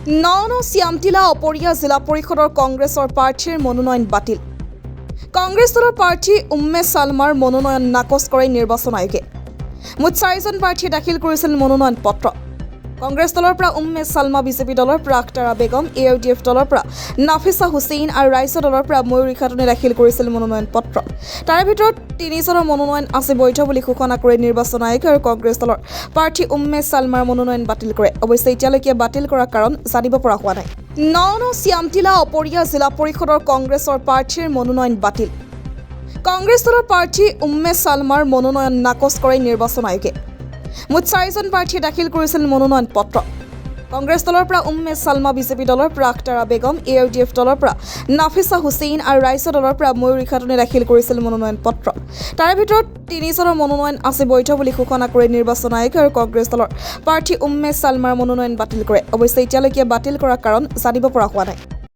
শ্যামটিলা অপৰিয়া জিলা পৰিষদৰ কংগ্ৰেছৰ প্ৰাৰ্থীৰ মনোনয়ন বাতিল। কংগ্ৰেছ দলৰ প্ৰাৰ্থী উম্মে ছালমাৰ মনোনয়ন নাকচ কৰে নিৰ্বাচন আয়োগে। মুঠ 4জন প্ৰাৰ্থীয়ে দাখিল কৰিছিল মনোনয়ন পত্ৰ। কংগ্ৰেছ দলৰ পৰা উম্মে ছালমা, বিজেপি দলৰ পৰা আখতাৰা বেগম, AUDF দলৰ পৰা নাফিছা হুছেইন আৰু ৰাইজৰ দলৰ পৰা ময়ূৰী খাতুনে দাখিল কৰিছিল মনোনয়ন পত্ৰ। তাৰে ভিতৰত 3জনৰ মনোনয়ন আছে বৈধ বুলি ঘোষণা কৰে নিৰ্বাচন আয়োগে আৰু কংগ্ৰেছ দলৰ প্ৰাৰ্থী উম্মে ছালমাৰ মনোনয়ন বাতিল কৰে। অৱশ্যে এতিয়ালৈকে বাতিল কৰাৰ কাৰণ জানিব পৰা হোৱা নাই। শ্যামটিলা অপৰিয়া জিলা পৰিষদৰ কংগ্ৰেছৰ প্ৰাৰ্থীৰ মনোনয়ন বাতিল। কংগ্ৰেছ দলৰ প্ৰাৰ্থী উম্মে ছালমাৰ মনোনয়ন নাকচ কৰে নিৰ্বাচন আয়োগে। মুঠ 4জন প্ৰাৰ্থীয়ে দাখিল কৰিছিল মনোনয়ন পত্ৰ। কংগ্ৰেছ দলৰ পৰা উম্মে ছালমা, বিজেপি দলৰ পৰা আখতাৰা বেগম, AUDF দলৰ পৰা নাফিছা হুছেইন আৰু ৰাইজৰ দলৰ পৰা ময়ূৰী খাতুনে দাখিল কৰিছিল মনোনয়ন পত্ৰ। তাৰে ভিতৰত 3জনৰ মনোনয়ন আছে বৈধ বুলি ঘোষণা কৰে নিৰ্বাচন আয়োগে আৰু কংগ্ৰেছ দলৰ প্ৰাৰ্থী উম্মে ছালমাৰ মনোনয়ন বাতিল কৰে। অৱশ্যে এতিয়ালৈকে বাতিল কৰাৰ কাৰণ জানিব পৰা হোৱা নাই।